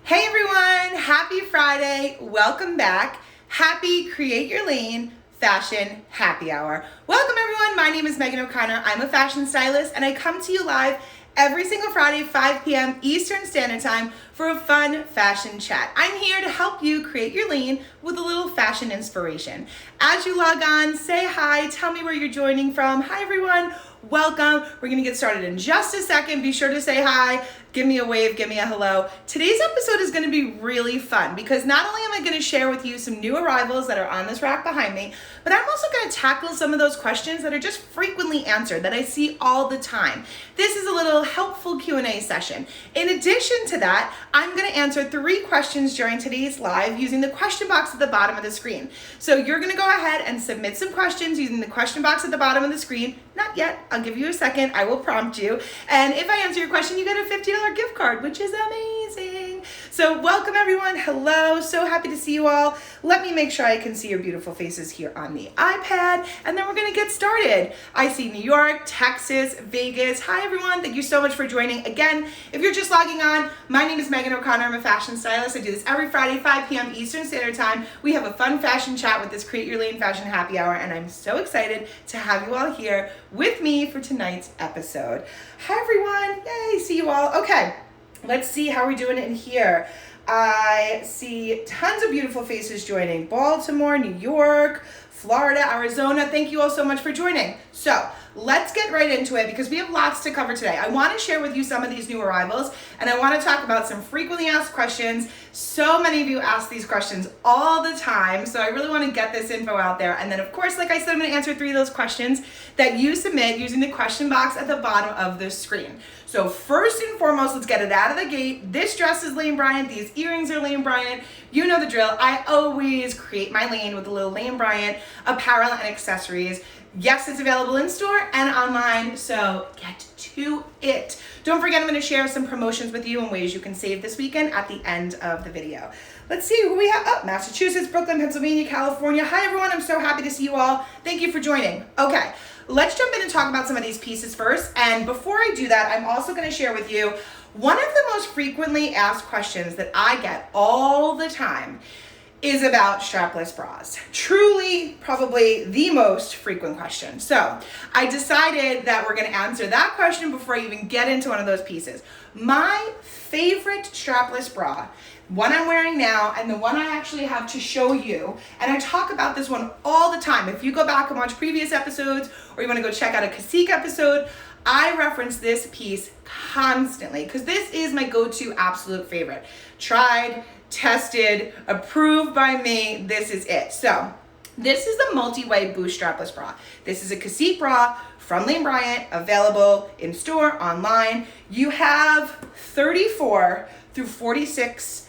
Hey everyone, happy Friday, welcome back. Happy Create Your Lane Fashion Happy Hour. Welcome everyone, my name is Megan O'Connor. I'm a fashion stylist and I come to you live every single Friday, 5 p.m. Eastern Standard Time for a fun fashion chat. I'm here to help you create your lane with a little fashion inspiration. As you log on, say hi, tell me where you're joining from. Hi everyone, welcome. We're gonna get started in just a second. Be sure to say hi, give me a wave, give me a hello. Today's episode is gonna be really fun because not only am I gonna share with you some new arrivals that are on this rack behind me, but I'm also gonna tackle some of those questions that are just frequently answered that I see all the time. This is a little helpful Q&A session. In addition to that, I'm gonna answer 3 questions during today's live using the question box at the bottom of the screen. So you're gonna go ahead and submit some questions using the question box at the bottom of the screen. Not yet, I'll give you a second, I will prompt you. And if I answer your question, you get a $50 gift card, which is amazing. So welcome everyone, hello, so happy to see you all. Let me make sure I can see your beautiful faces here on the iPad, and then we're gonna get started. I see New York, Texas, Vegas. Hi everyone, thank you so much for joining. Again, if you're just logging on, my name is Megan O'Connor, I'm a fashion stylist. I do this every Friday, 5 p.m. Eastern Standard Time. We have a fun fashion chat with this Create Your Lane Fashion Happy Hour, and I'm so excited to have you all here with me for tonight's episode. Hi everyone, yay, see you all. Okay, let's see how we're doing in here. I see tons of beautiful faces joining. Baltimore, New York, Florida, Arizona. Thank you all so much for joining. So let's get right into it because we have lots to cover today. I want to share with you some of these new arrivals and I want to talk about some frequently asked questions. So many of you ask these questions all the time, so I really want to get this info out there. And then of course, like I said, I'm going to answer 3 of those questions that you submit using the question box at the bottom of the screen. So first and foremost, let's get it out of the gate. This dress is Lane Bryant. These earrings are Lane Bryant. You know the drill. I always create my lane with a little Lane Bryant apparel and accessories. Yes, it's available in store and online, so get to it. Don't forget, I'm going to share some promotions with you and ways you can save this weekend at the end of the video. Let's see who we have. Oh, Massachusetts, Brooklyn, Pennsylvania, California. Hi everyone, I'm so happy to see you all. Thank you for joining. Okay, let's jump in and talk about some of these pieces first. And before I do that, I'm also going to share with you one of the most frequently asked questions that I get all the time is about strapless bras. Truly, probably the most frequent question. So I decided that we're gonna answer that question before I even get into one of those pieces. My favorite strapless bra, one I'm wearing now and the one I actually have to show you, and I talk about this one all the time. If you go back and watch previous episodes or you wanna go check out a Cacique episode, I reference this piece constantly because this is my go-to absolute favorite. Tried, tested, approved by me, this is it. So this is the multi-way boost strapless bra. This is a Cacique bra from Lane Bryant, available in store, online. You have 34 through 46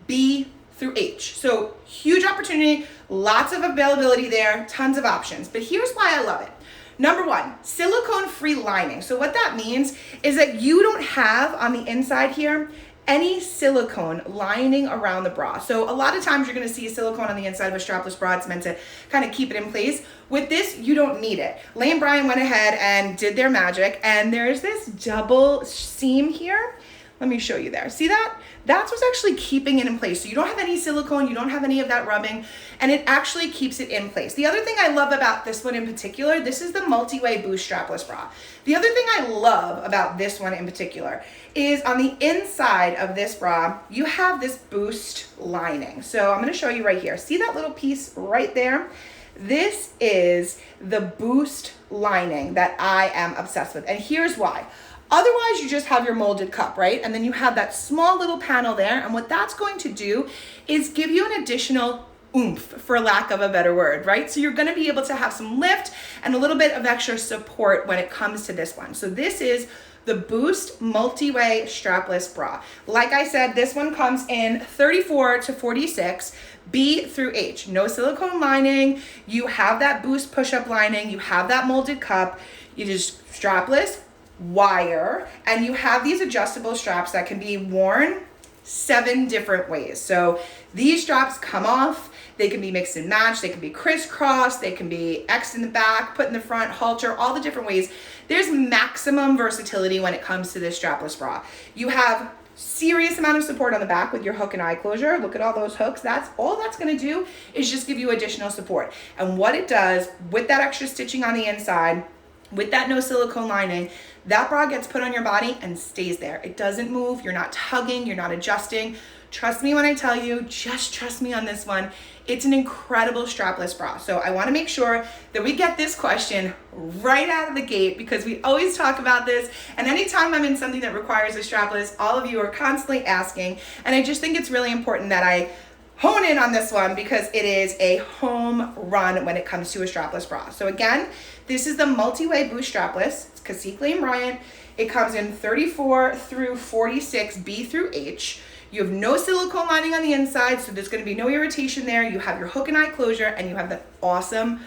B through H. So huge opportunity, lots of availability there, tons of options. But here's why I love it. Number 1, silicone-free lining. So what that means is that you don't have on the inside here any silicone lining around the bra. So a lot of times you're gonna see a silicone on the inside of a strapless bra. It's meant to kind of keep it in place. With this, you don't need it. Lane Bryant went ahead and did their magic, and there's this double seam here. Let me show you there. See that? That's what's actually keeping it in place. So you don't have any silicone, you don't have any of that rubbing, and it actually keeps it in place. The other thing I love about this one in particular, this is the multi-way boost strapless bra. The other thing I love about this one in particular is on the inside of this bra, you have this boost lining. So I'm gonna show you right here. See that little piece right there? This is the boost lining that I am obsessed with, and here's why. Otherwise, you just have your molded cup, right? And then you have that small little panel there. And what that's going to do is give you an additional oomph, for lack of a better word, right? So you're gonna be able to have some lift and a little bit of extra support when it comes to this one. So this is the Boost Multi-Way Strapless Bra. Like I said, this one comes in 34 to 46, B through H. No silicone lining. You have that Boost push-up lining. You have that molded cup. You just strapless, wire, and you have these adjustable straps that can be worn 7 different ways. So these straps come off, they can be mixed and matched, they can be crisscross, they can be X in the back, put in the front, halter, all the different ways. There's maximum versatility when it comes to this strapless bra. You have serious amount of support on the back with your hook and eye closure. Look at all those hooks. That's all that's going to do is just give you additional support. And what it does with that extra stitching on the inside, with that no silicone lining, that bra gets put on your body and stays there. It doesn't move. You're not tugging. You're not adjusting. Trust me when I tell you, just trust me on this one. It's an incredible strapless bra. So I want to make sure that we get this question right out of the gate, because we always talk about this. And anytime I'm in something that requires a strapless, all of you are constantly asking. And I just think it's really important that I hone in on this one, because it is a home run when it comes to a strapless bra. So again, this is the multi-way boost strapless. It's Cacique and Bryant. It comes in 34 through 46, B through H. You have no silicone lining on the inside, so there's going to be no irritation there. You have your hook and eye closure, and you have that awesome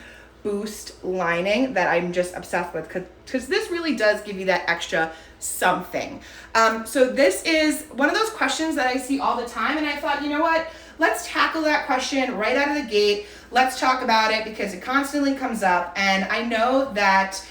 boost lining that I'm just obsessed with, because this really does give you that extra something. So this is one of those questions that I see all the time, and I thought, you know what? Let's tackle that question right out of the gate. Let's talk about it, because it constantly comes up, and I know that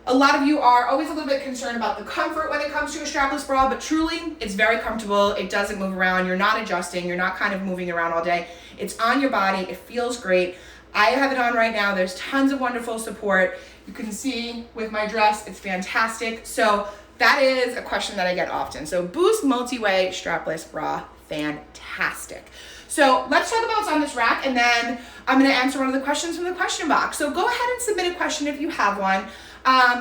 a lot of you are always a little bit concerned about the comfort when it comes to a strapless bra, but truly, it's very comfortable. It doesn't move around. You're not adjusting. You're not kind of moving around all day. It's on your body. It feels great. I have it on right now. There's tons of wonderful support. You can see with my dress, it's fantastic. So that is a question that I get often. So Boost multi-way strapless bra, fantastic. So let's talk about what's on this rack, and then I'm going to answer one of the questions from the question box. So go ahead and submit a question if you have one.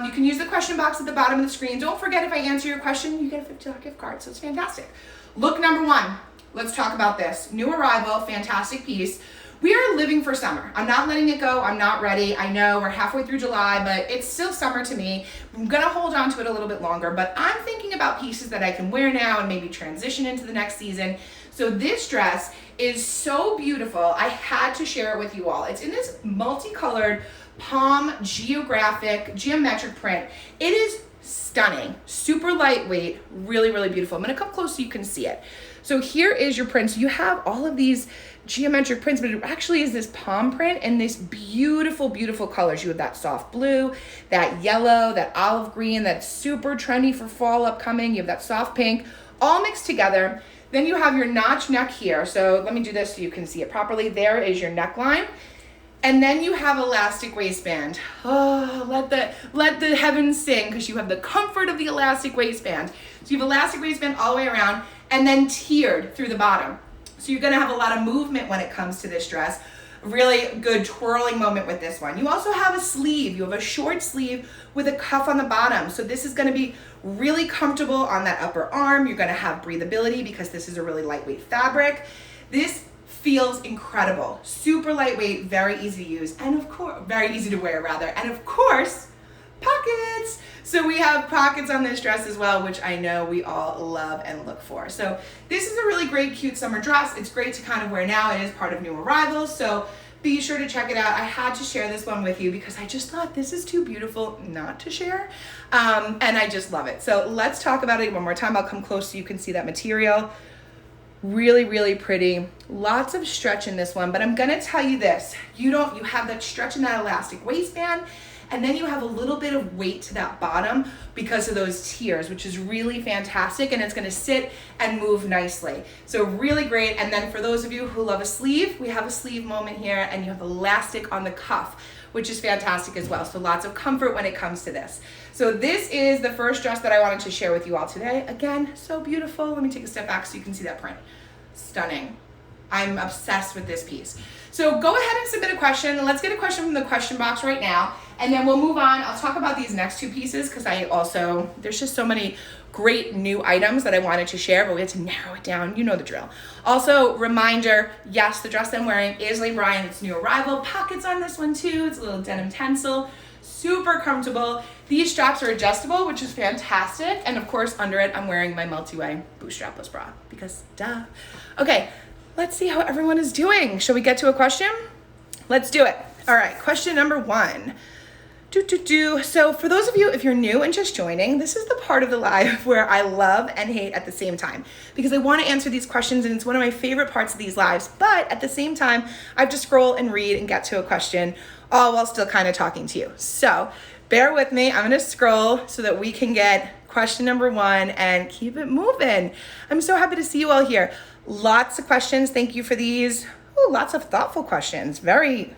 You can use the question box at the bottom of the screen. Don't forget, if I answer your question, you get a $50 gift card, so it's fantastic. Look number one, let's talk about this. New arrival, fantastic piece. We are living for summer. I'm not letting it go. I'm not ready. I know we're halfway through July, but it's still summer to me. I'm gonna hold on to it a little bit longer, but I'm thinking about pieces that I can wear now and maybe transition into the next season. So this dress is so beautiful. I had to share it with you all. It's in this multicolored palm geometric print. It is stunning, super lightweight, really, really beautiful. I'm gonna come close so you can see it. So here is your print. So you have all of these geometric prints, but it actually is this palm print and this beautiful, beautiful colors. You have that soft blue, that yellow, that olive green, that's super trendy for fall upcoming. You have that soft pink, all mixed together. Then you have your notch neck here. So let me do this so you can see it properly. There is your neckline. And then you have elastic waistband. Oh, let the heavens sing, because you have the comfort of the elastic waistband. So you have elastic waistband all the way around, and then tiered through the bottom. So you're gonna have a lot of movement when it comes to this dress. Really good twirling moment with this one. You also have a sleeve. You have a short sleeve with a cuff on the bottom. So this is gonna be really comfortable on that upper arm. You're gonna have breathability because this is a really lightweight fabric. This feels incredible. Super lightweight, very easy to use, and of course, very easy to wear rather. And of course, pockets. So we have pockets on this dress as well, which I know we all love and look for. So this is a really great, cute summer dress. It's great to kind of wear now. It is part of new arrivals, so be sure to check it out. I had to share this one with you because I just thought this is too beautiful not to share, and I just love it. So let's talk about it one more time. I'll come close so you can see that material. Really, really pretty. Lots of stretch in this one, but I'm gonna tell you this. You have that stretch in that elastic waistband, and then you have a little bit of weight to that bottom because of those tiers, which is really fantastic, and it's gonna sit and move nicely. So really great. And then for those of you who love a sleeve, we have a sleeve moment here, and you have elastic on the cuff, which is fantastic as well. So lots of comfort when it comes to this. So this is the first dress that I wanted to share with you all today. Again, so beautiful. Let me take a step back so you can see that print. Stunning. I'm obsessed with this piece. So go ahead and submit a question. Let's get a question from the question box right now, and then we'll move on. I'll talk about these next two pieces because there's just so many great new items that I wanted to share, but we had to narrow it down. You know the drill. Also, reminder, yes, the dress I'm wearing is LIVI Bryant. It's new arrival. Pockets on this one too. It's a little denim tencel. Super comfortable. These straps are adjustable, which is fantastic. And of course, under it, I'm wearing my multi-way boost strapless bra because duh. Okay, let's see how everyone is doing. Shall we get to a question? Let's do it. All right, question number one. So for those of you, if you're new and just joining, this is the part of the live where I love and hate at the same time, because I want to answer these questions and it's one of my favorite parts of these lives. But at the same time, I have to scroll and read and get to a question all while still kind of talking to you. So Bear with me. I'm gonna scroll so that we can get question number 1 and keep it moving. I'm so happy to see you all here. Lots of questions. Thank you for these. Ooh, lots of thoughtful questions. Very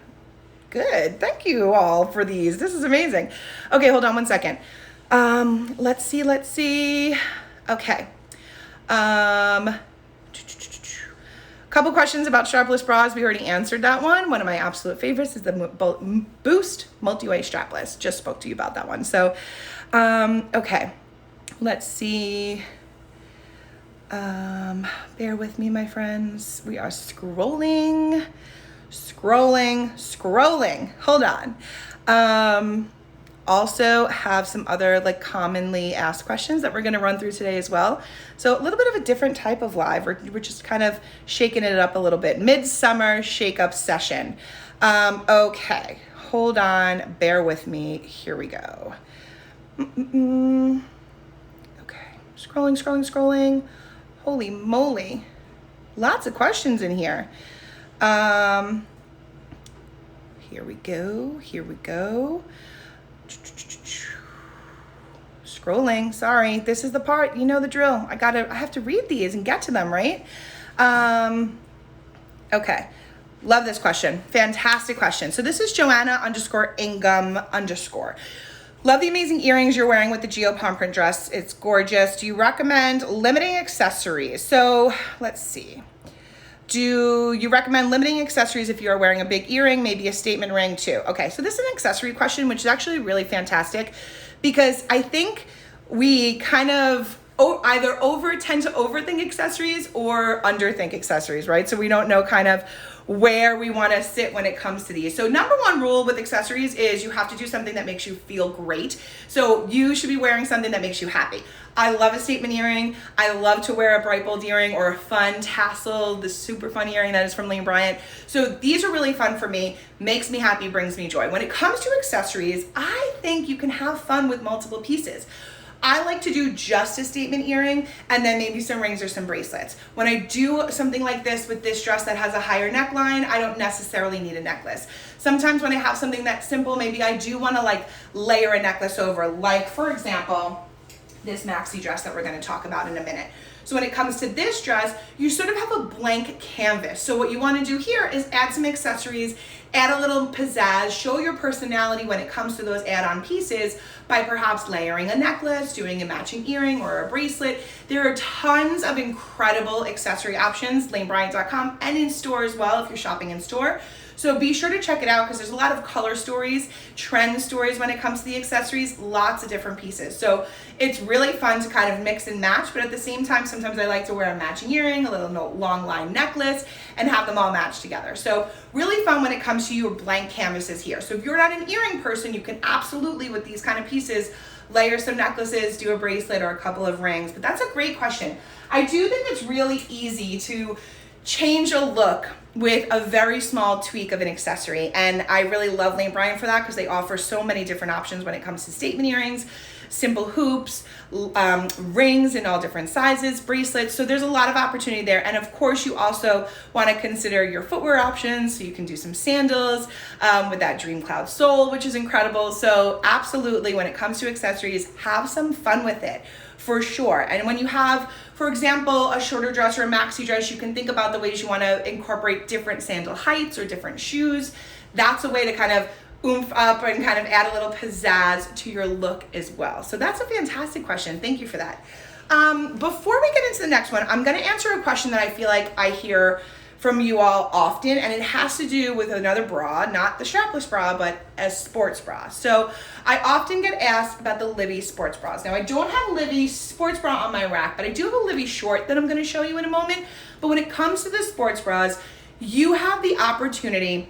good. Thank you all for these. This is amazing. Okay, hold on one second. Let's see. Okay. Couple questions about strapless bras. We already answered that one. One of my absolute favorites is the Boost Multi-Way Strapless. Just spoke to you about that one. So, okay. Let's see. Bear with me, my friends. We are scrolling. Hold on. Also have some other like commonly asked questions that we're going to run through today as well. So a little bit of a different type of live. We're just kind of shaking it up a little bit. Midsummer shake up session. Okay, hold on. Bear with me. Here we go. Okay, scrolling. Holy moly. Lots of questions in here. Here we go. Scrolling, sorry. This is the part, you know the drill. I have to read these and get to them, right? Okay. Love this question. Fantastic question. So this is Joanna_Ingham_. Love the amazing earrings you're wearing with the Geo palm print dress. It's gorgeous. Do you recommend limiting accessories? So let's see. Do you recommend limiting accessories if you are wearing a big earring, maybe a statement ring too? Okay, so this is an accessory question, which is actually really fantastic because I think we kind of either tend to overthink accessories or underthink accessories, right? So we don't know kind of where we want to sit when it comes to these. So number 1 rule with accessories is you have to do something that makes you feel great. So you should be wearing something that makes you happy. I love a statement earring. I love to wear a bright bold earring or a fun tassel, the super fun earring that is from Bryant. So these are really fun for me, makes me happy, brings me joy. When it comes to accessories, I think you can have fun with multiple pieces. I like to do just a statement earring and then maybe some rings or some bracelets. When I do something like this with this dress that has a higher neckline, I don't necessarily need a necklace. Sometimes when I have something that's simple, maybe I do want to like layer a necklace over, like for example, this maxi dress that we're going to talk about in a minute. So when it comes to this dress, you sort of have a blank canvas. So what you want to do here is add some accessories, add a little pizzazz, show your personality when it comes to those add-on pieces by perhaps layering a necklace, doing a matching earring or a bracelet. There are tons of incredible accessory options, lanebryant.com, and in store as well if you're shopping in store. So be sure to check it out because there's a lot of color stories, trend stories when it comes to the accessories, lots of different pieces. So it's really fun to kind of mix and match, but at the same time, sometimes I like to wear a matching earring, a little long line necklace, and have them all matched together. So really fun when it comes to your blank canvases here. So if you're not an earring person, you can absolutely, with these kind of pieces, layer some necklaces, do a bracelet or a couple of rings. But that's a great question. I do think it's really easy to change a look with a very small tweak of an accessory. And I really love Lane Bryant for that because they offer so many different options when it comes to statement earrings, simple hoops, rings in all different sizes, bracelets. So there's a lot of opportunity there. And of course, you also want to consider your footwear options. So you can do some sandals with that Dream Cloud sole, which is incredible. So absolutely, when it comes to accessories, have some fun with it. For sure. And when you have, for example, a shorter dress or a maxi dress, you can think about the ways you want to incorporate different sandal heights or different shoes. That's a way to kind of oomph up and kind of add a little pizzazz to your look as well. So that's a fantastic question. Thank you for that. Before we get into the next one, I'm going to answer a question that I feel like I hear from you all often, and it has to do with another bra, not the strapless bra, but a sports bra. So I often get asked about the LIVI sports bras. Now I don't have a LIVI sports bra on my rack, but I do have a LIVI short that I'm going to show you in a moment. But when it comes to the sports bras, you have the opportunity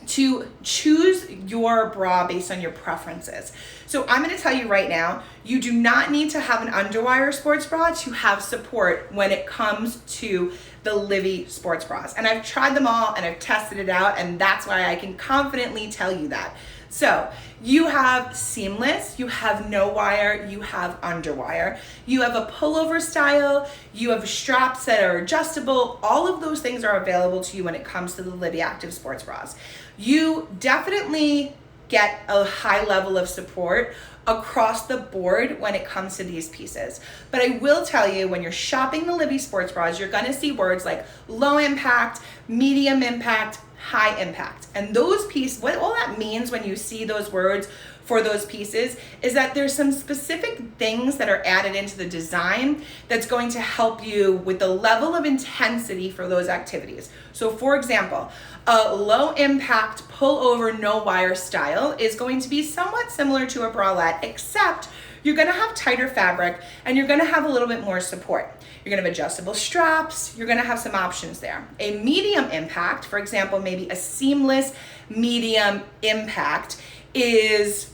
to choose your bra based on your preferences. So I'm going to tell you right now, you do not need to have an underwire sports bra to have support when it comes to the LIVI sports bras. And I've tried them all and I've tested it out, and that's why I can confidently tell you that. So you have seamless, you have no wire, you have underwire, you have a pullover style, you have straps that are adjustable. All of those things are available to you when it comes to the LIVI Active sports bras. You definitely get a high level of support across the board when it comes to these pieces. But I will tell you, when you're shopping the LIVI sports bras, you're gonna see words like low impact, medium impact, high impact. And those pieces, what all that means when you see those words for those pieces is that there's some specific things that are added into the design that's going to help you with the level of intensity for those activities. So for example, a low impact pull over no wire style is going to be somewhat similar to a bralette, except you're gonna have tighter fabric and you're gonna have a little bit more support. You're gonna have adjustable straps, you're gonna have some options there. A medium impact, for example, maybe a seamless medium impact, is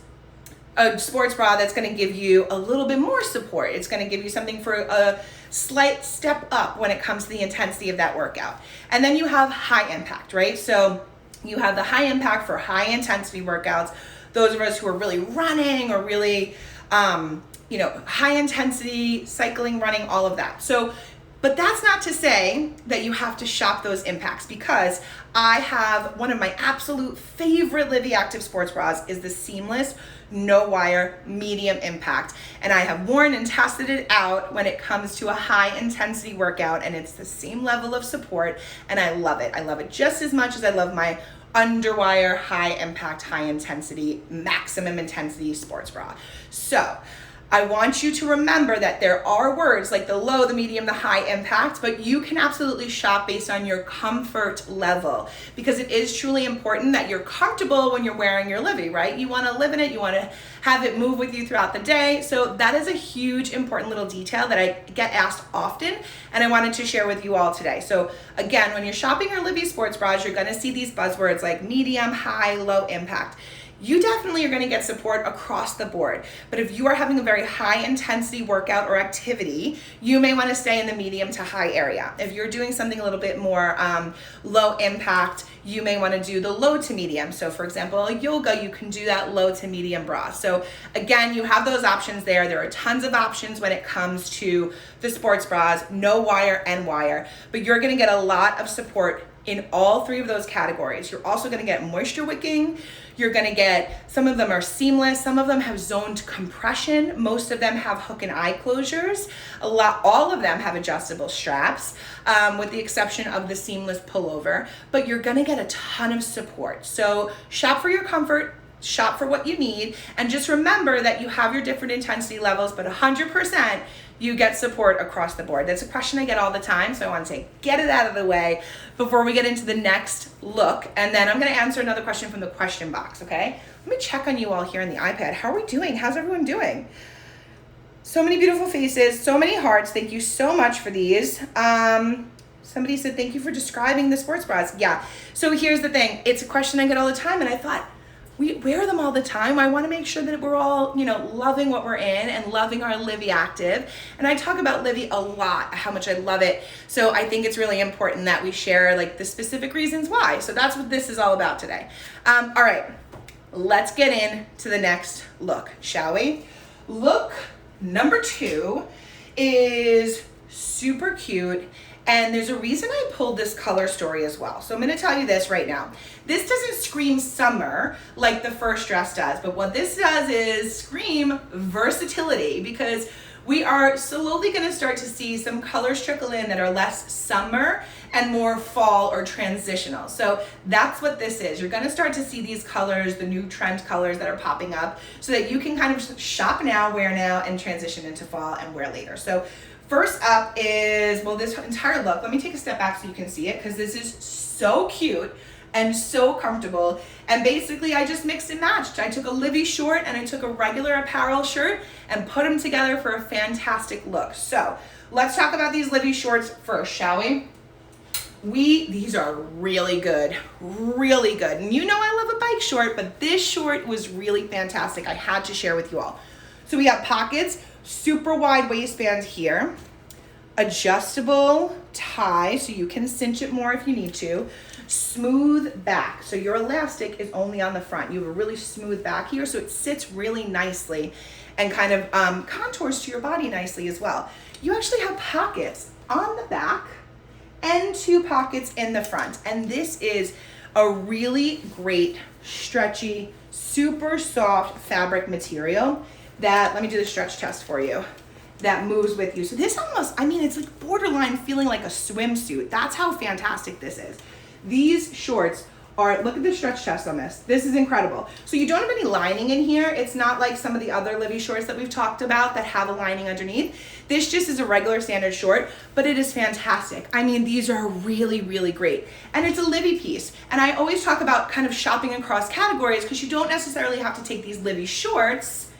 a sports bra that's gonna give you a little bit more support. It's gonna give you something for a slight step up when it comes to the intensity of that workout. And then you have high impact, right? So you have the high impact for high intensity workouts. Those of us who are really running or really, high intensity, cycling, running, all of that. So, but that's not to say that you have to shop those impacts, because I have one of my absolute favorite LIVI Active sports bras is the seamless, no wire, medium impact. And I have worn and tested it out when it comes to a high intensity workout, and it's the same level of support, and I love it. I love it just as much as I love my underwire, high impact, high intensity, maximum intensity sports bra. So I want you to remember that there are words like the low, the medium, the high impact, but you can absolutely shop based on your comfort level, because it is truly important that you're comfortable when you're wearing your LIVI, right? You want to live in it, you want to have it move with you throughout the day. So that is a huge, important little detail that I get asked often, and I wanted to share with you all today. So again, when you're shopping your LIVI sports bras, you're going to see these buzzwords like medium, high, low impact. You definitely are going to get support across the board. But if you are having a very high intensity workout or activity, you may want to stay in the medium to high area. If you're doing something a little bit more low impact, you may want to do the low to medium. So for example, yoga, you can do that low to medium bra. So again, you have those options there. There are tons of options when it comes to the sports bras, no wire and wire, but you're going to get a lot of support in all three of those categories. You're also going to get moisture wicking. You're going to get, some of them are seamless, some of them have zoned compression, most of them have hook and eye closures, all of them have adjustable straps, with the exception of the seamless pullover, but you're going to get a ton of support. So shop for your comfort, shop for what you need, and just remember that you have your different intensity levels, but 100% you get support across the board. That's a question I get all the time, so I want to say get it out of the way before we get into the next look, and then I'm going to answer another question from the question box, okay? Let me check on you all here on the iPad. How are we doing? How's everyone doing? So many beautiful faces, so many hearts. Thank you so much for these. Somebody said, thank you for describing the sports bras. Yeah, so here's the thing. It's a question I get all the time, and I thought, we wear them all the time. I want to make sure that we're all, loving what we're in and loving our LIVI Active. And I talk about LIVI a lot, how much I love it. So I think it's really important that we share like the specific reasons why. So that's what this is all about today. All right, let's get into the next look, shall we? Look number 2 is super cute. And there's a reason I pulled this color story as well. So I'm going to tell you this right now. This doesn't scream summer like the first dress does, but what this does is scream versatility, because we are slowly going to start to see some colors trickle in that are less summer and more fall or transitional. So that's what this is. You're going to start to see these colors, the new trend colors that are popping up, so that you can kind of shop now, wear now, and transition into fall and wear later. So first up is, this entire look. Let me take a step back so you can see it, because this is so cute and so comfortable. And basically I just mixed and matched. I took a LIVI short and I took a regular apparel shirt and put them together for a fantastic look. So let's talk about these LIVI shorts first, shall we? These are really good, really good. And I love a bike short, but this short was really fantastic. I had to share with you all. So we have pockets, super wide waistband here, adjustable tie so you can cinch it more if you need to, smooth back. So your elastic is only on the front. You have a really smooth back here, so it sits really nicely and kind of contours to your body nicely as well. You actually have pockets on the back and 2 pockets in the front. And this is a really great stretchy, super soft fabric material that, let me do the stretch test for you, that moves with you. So this almost, I mean, it's like borderline feeling like a swimsuit. That's how fantastic this is. These shorts are, look at the stretch test on this. This is incredible. So you don't have any lining in here. It's not like some of the other LIVI shorts that we've talked about that have a lining underneath. This just is a regular standard short, but it is fantastic. I mean, these are really, really great. And it's a LIVI piece. And I always talk about kind of shopping across categories because you don't necessarily have to take these LIVI shorts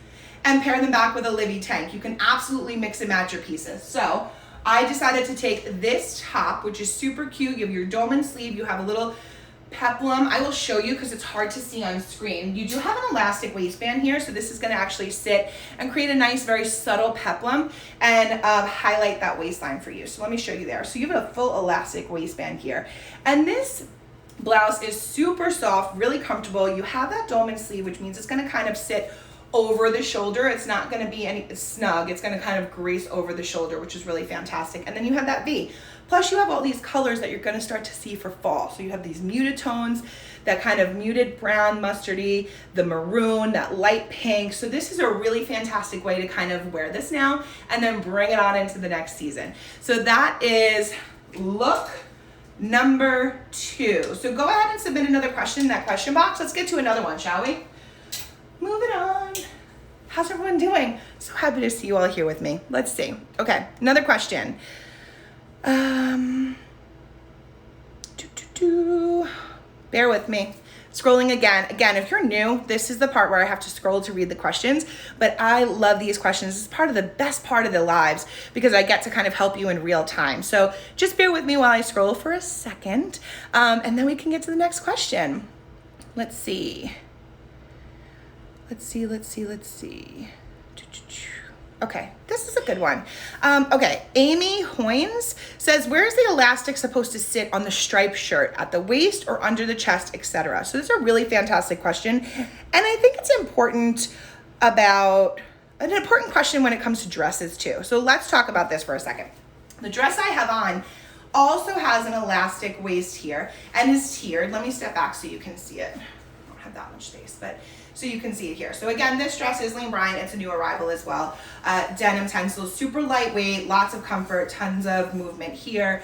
and pair them back with a LIVI tank. You can absolutely mix and match your pieces. So I decided to take this top, which is super cute. You have your dolman sleeve, you have a little peplum. I will show you because it's hard to see on screen. You do have an elastic waistband here, so this is going to actually sit and create a nice, very subtle peplum and highlight that waistline for you. So let me show you there. So you have a full elastic waistband here. And this blouse is super soft, really comfortable. You have that dolman sleeve, which means it's going to kind of sit over the shoulder. It's not going to be any snug. It's going to kind of grace over the shoulder, which is really fantastic. And then you have that V. Plus you have all these colors that you're going to start to see for fall. So you have these muted tones, that kind of muted brown, mustardy, the maroon, that light pink. So this is a really fantastic way to kind of wear this now and then bring it on into the next season. So that is look number 2. So go ahead and submit another question in that question box. Let's get to another one, shall we? Moving on. How's everyone doing? So happy to see you all here with me. Let's see. Okay, another question. Bear with me. Scrolling again. Again, if you're new, this is the part where I have to scroll to read the questions, but I love these questions. It's part of the best part of the lives because I get to kind of help you in real time. So just bear with me while I scroll for a second, and then we can get to the next question. Let's see. Let's see. Okay, this is a good one. Okay, Amy Hoynes says, where is the elastic supposed to sit on the striped shirt? At the waist or under the chest, etc.? So this is a really fantastic question. And I think it's an important question when it comes to dresses too. So let's talk about this for a second. The dress I have on also has an elastic waist here and is tiered. Let me step back so you can see it. I don't have that much space, but so you can see it here. So again, this dress is Bryant. It's a new arrival as well. Denim tensils, super lightweight, lots of comfort, tons of movement here.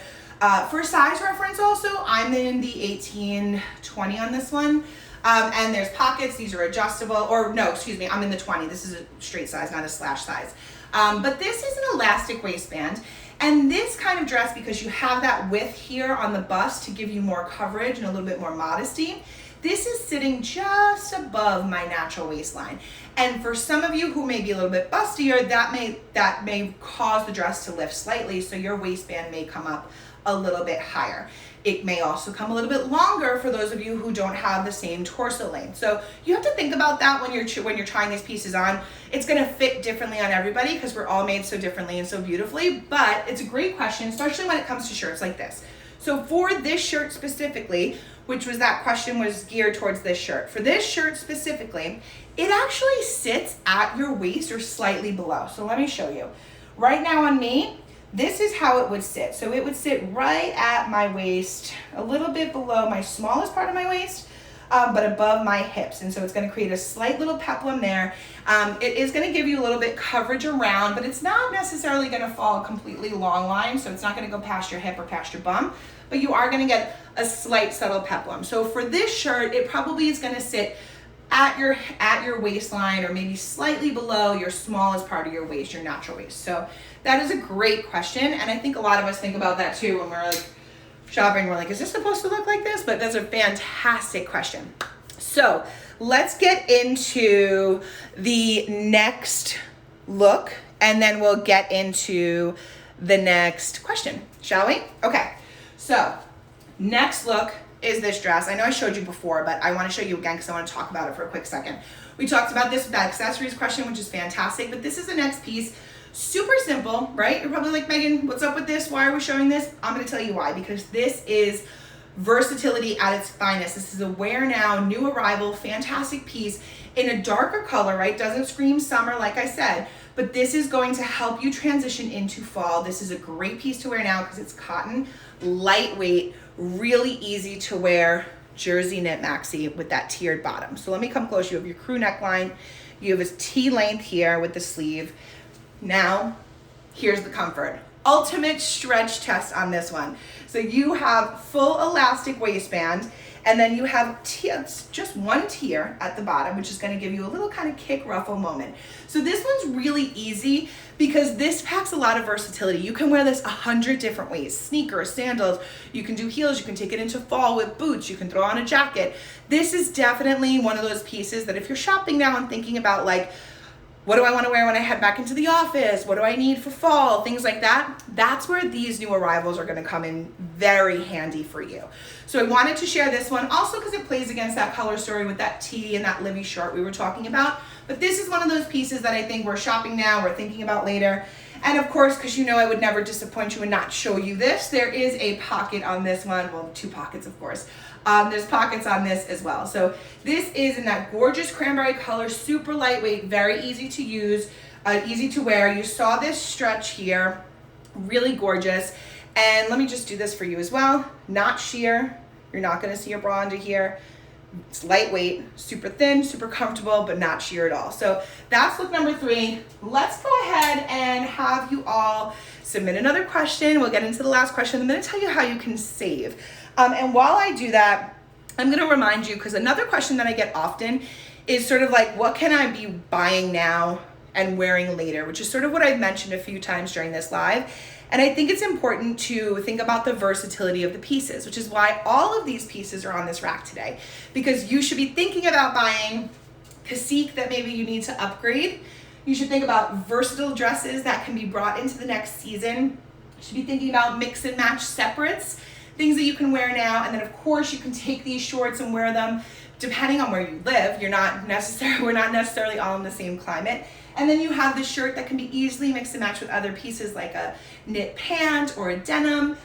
For size reference also, I'm in the 18-20 on this one. And there's pockets, these are adjustable, or no, excuse me, I'm in the 20. This is a straight size, not a slash size. But this is an elastic waistband. And this kind of dress, because you have that width here on the bust to give you more coverage and a little bit more modesty, this is sitting just above my natural waistline. And for some of you who may be a little bit bustier, that may cause the dress to lift slightly, so your waistband may come up a little bit higher. It may also come a little bit longer for those of you who don't have the same torso length. So you have to think about that when you're trying these pieces on. It's gonna fit differently on everybody because we're all made so differently and so beautifully, but it's a great question, especially when it comes to shirts like this. So for this shirt specifically, which was that question was geared towards this shirt. For this shirt specifically, it actually sits at your waist or slightly below. So let me show you. Right now on me, this is how it would sit. So it would sit right at my waist, a little bit below my smallest part of my waist, but above my hips. And so it's gonna create a slight little peplum there. It is gonna give you a little bit coverage around, but it's not necessarily gonna fall completely long line. So it's not gonna go past your hip or past your bum, but you are gonna get a slight subtle peplum. So for this shirt, it probably is gonna sit at your waistline or maybe slightly below your smallest part of your waist, your natural waist. So that is a great question. And I think a lot of us think about that too when we're like shopping. We're like, is this supposed to look like this? But that's a fantastic question. So let's get into the next look and then we'll get into the next question, shall we? Okay, so next look is this dress. I know I showed you before, but I want to show you again because I want to talk about it for a quick second. We talked about this with that accessories question, which is fantastic, but this is the next piece. Super simple, right? You're probably like, Megan, what's up with this? Why are we showing this? I'm going to tell you why, because this is versatility at its finest. This is a wear now, new arrival, fantastic piece in a darker color, right? Doesn't scream summer, like I said, but this is going to help you transition into fall. This is a great piece to wear now because it's cotton, lightweight, really easy to wear jersey knit maxi with that tiered bottom. So let me come close. You have your crew neckline. You have a T length here with the sleeve. Now, here's the comfort. Ultimate stretch test on this one. So you have full elastic waistband, and then you have just one tier at the bottom, which is gonna give you a little kind of kick ruffle moment. So this one's really easy because this packs a lot of versatility. You can wear this 100 different ways. Sneakers, sandals, you can do heels, you can take it into fall with boots, you can throw on a jacket. This is definitely one of those pieces that if you're shopping now and thinking about like, what do I want to wear when I head back into the office? What do I need for fall? Things like that. That's where these new arrivals are going to come in very handy for you. So I wanted to share this one also because it plays against that color story with that tee and that Livy shirt we were talking about. But this is one of those pieces that I think we're shopping now, we're thinking about later. And of course, because you know I would never disappoint you and not show you this, there is a pocket on this one. Well, 2 pockets, of course. There's pockets on this as well. So this is in that gorgeous cranberry color, super lightweight, very easy to use, easy to wear. You saw this stretch here, really gorgeous. And let me just do this for you as well. Not sheer, you're not gonna see your bra under here. It's lightweight, super thin, super comfortable, but not sheer at all. So that's look number 3. Let's go ahead and have you all submit another question. We'll get into the last question. I'm gonna tell you how you can save. And while I do that, I'm gonna remind you, because another question that I get often is sort of like, what can I be buying now and wearing later, which is sort of what I've mentioned a few times during this live. And I think it's important to think about the versatility of the pieces, which is why all of these pieces are on this rack today, because you should be thinking about buying cacique that maybe you need to upgrade. You should think about versatile dresses that can be brought into the next season. You should be thinking about mix and match separates, things that you can wear now. And then of course you can take these shorts and wear them depending on where you live. We're not necessarily all in the same climate. And then you have this shirt that can be easily mixed and matched with other pieces like a knit pant or a denim.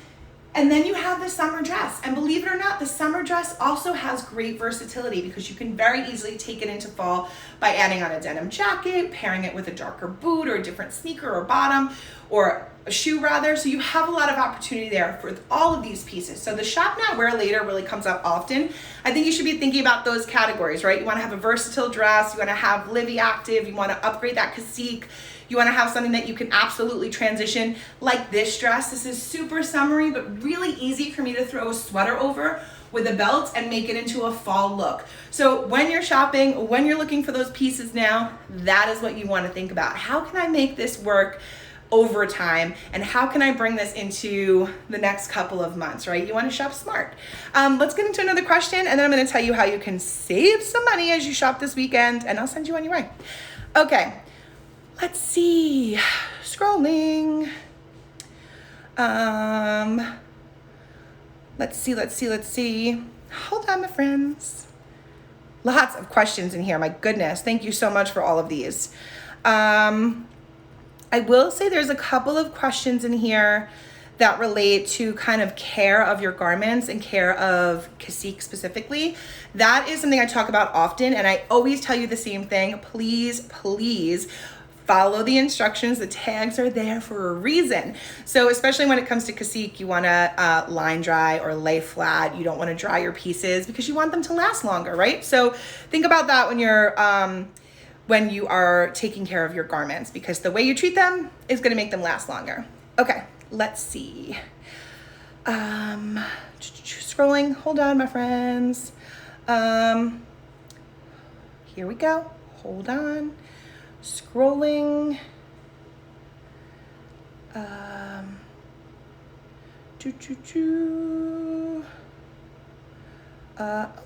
And then you have the summer dress. And believe it or not, the summer dress also has great versatility because you can very easily take it into fall by adding on a denim jacket, pairing it with a darker boot or a different sneaker or bottom, or a shoe rather. So you have a lot of opportunity there for all of these pieces. So the shop now, wear later really comes up often. I think you should be thinking about those categories, right? You wanna have a versatile dress, you wanna have Livy active, you wanna upgrade that cacique, you wanna have something that you can absolutely transition like this dress. This is super summery, but really easy for me to throw a sweater over with a belt and make it into a fall look. So when you're shopping, when you're looking for those pieces now, that is what you wanna think about. How can I make this work over time, and how can I bring this into the next couple of months, right? You wanna shop smart. Let's get into another question, and then I'm gonna tell you how you can save some money as you shop this weekend, and I'll send you on your way. Okay, let's see, scrolling. Let's see. Hold on, my friends. Lots of questions in here, my goodness. Thank you so much for all of these. I will say there's a couple of questions in here that relate to kind of care of your garments and care of cacique specifically. That is something I talk about often, and I always tell you the same thing. Please, please follow the instructions. The tags are there for a reason. So especially when it comes to cacique, you wanna line dry or lay flat. You don't wanna dry your pieces because you want them to last longer, right? So think about that when you are taking care of your garments, because the way you treat them is gonna make them last longer. Okay, let's see. Scrolling, hold on, my friends. Here we go, hold on. Scrolling.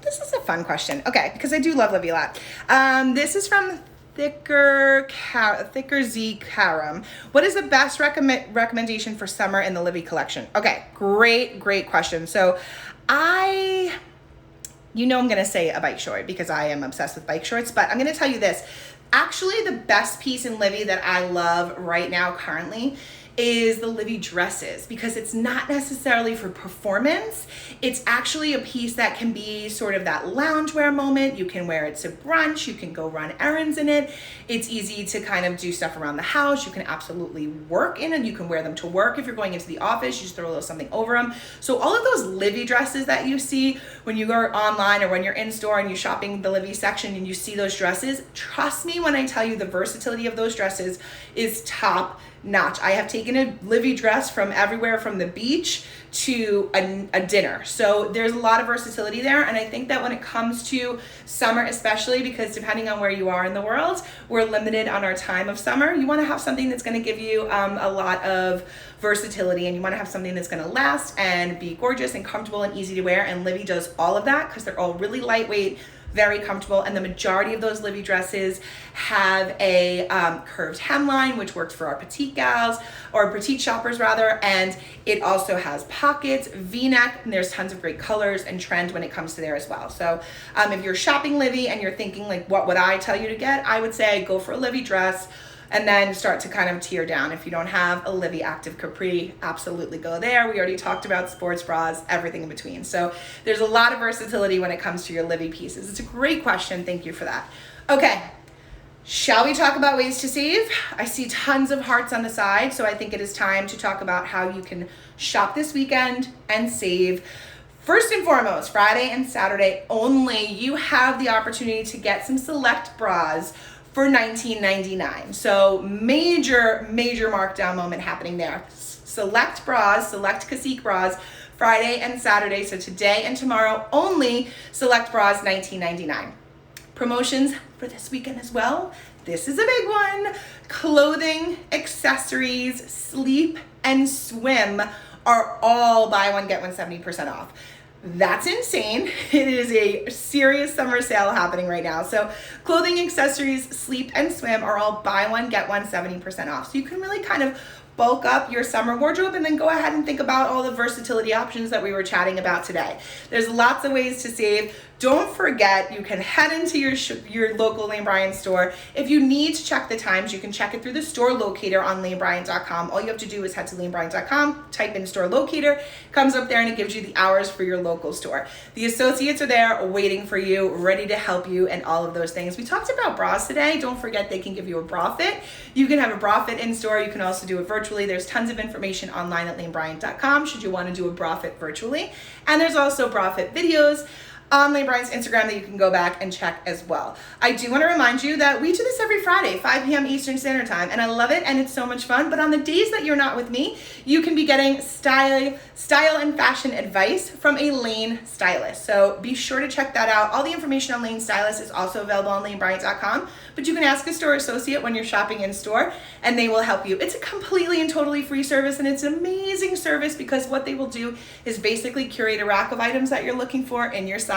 This is a fun question. Okay, because I do love Livy a lot. This is from Thicker Z Karam. What is the best recommendation for summer in the Livy collection? Okay, great question. So I'm gonna say a bike short because I am obsessed with bike shorts, but I'm gonna tell you this. Actually, the best piece in Livy that I love right now currently is the LIVI dresses, because it's not necessarily for performance. It's actually a piece that can be sort of that loungewear moment. You can wear it to brunch, you can go run errands in it. It's easy to kind of do stuff around the house. You can absolutely work in it. You can wear them to work. If you're going into the office, you just throw a little something over them. So all of those LIVI dresses that you see when you go online or when you're in store and you're shopping the LIVI section and you see those dresses, trust me when I tell you the versatility of those dresses is top notch. I have taken a LIVI dress from everywhere from the beach to a dinner. So there's a lot of versatility there. And I think that when it comes to summer, especially because depending on where you are in the world, we're limited on our time of summer. You want to have something that's going to give you a lot of versatility, and you want to have something that's going to last and be gorgeous and comfortable and easy to wear. And LIVI does all of that because they're all really lightweight, very comfortable, and the majority of those LIVI dresses have a curved hemline, which works for our petite gals, or petite shoppers rather, and it also has pockets, V-neck, and there's tons of great colors and trend when it comes to there as well. So if you're shopping LIVI and you're thinking like, what would I tell you to get? I would say go for a LIVI dress, and then start to kind of tear down. If you don't have a LIVI Active Capri, absolutely go there. We already talked about sports bras, everything in between. So there's a lot of versatility when it comes to your LIVI pieces. It's a great question. Thank you for that. Okay, shall we talk about ways to save? I see tons of hearts on the side, so I think it is time to talk about how you can shop this weekend and save. First and foremost, Friday and Saturday only, you have the opportunity to get some select bras for $19.99. So major markdown moment happening there. Select bras, select Cacique bras, Friday and Saturday. So today and tomorrow only, select bras, $19.99. Promotions for this weekend as well. This is a big one. Clothing, accessories, sleep, and swim are all buy one, get one 70% off. That's insane. It is a serious summer sale happening right now. So clothing, accessories, sleep, and swim are all buy one, get one 70% off. So you can really kind of bulk up your summer wardrobe and then go ahead and think about all the versatility options that we were chatting about today. There's lots of ways to save. Don't forget, you can head into your local Lane Bryant store. If you need to check the times, you can check it through the store locator on lanebryant.com. All you have to do is head to lanebryant.com, type in store locator, comes up there and it gives you the hours for your local store. The associates are there waiting for you, ready to help you and all of those things. We talked about bras today. Don't forget they can give you a bra fit. You can have a bra fit in store. You can also do it virtually. There's tons of information online at lanebryant.com should you want to do a bra fit virtually. And there's also bra fit videos on Lane Bryant's Instagram that you can go back and check as well. I do want to remind you that we do this every Friday, 5 p.m. Eastern Standard Time, and I love it and it's so much fun. But on the days that you're not with me, you can be getting style and fashion advice from a Lane stylist. So be sure to check that out. All the information on Lane stylist is also available on lanebryant.com, but you can ask a store associate when you're shopping in store and they will help you. It's a completely and totally free service, and it's an amazing service because what they will do is basically curate a rack of items that you're looking for in your size.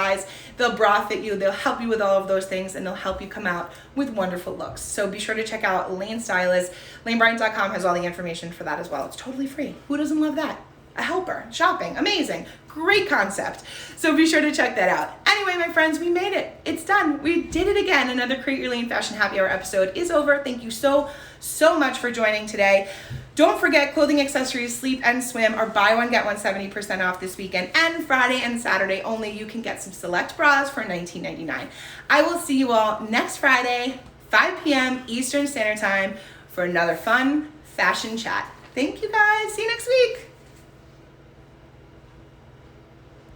They'll bra fit you, they'll help you with all of those things, and they'll help you come out with wonderful looks. So be sure to check out Lane Stylist. LaneBryant.com has all the information for that as well. It's totally free. Who doesn't love that? A helper, shopping, amazing, great concept. So be sure to check that out. Anyway, my friends, we made it. It's done. We did it again. Another Create Your Lane Fashion Happy Hour episode is over. Thank you so much for joining today. Don't forget, clothing, accessories, sleep, and swim are buy one, get one 70% off this weekend. And Friday and Saturday only, you can get some select bras for $19.99. I will see you all next Friday, 5 p.m. Eastern Standard Time for another fun fashion chat. Thank you guys. See you next week.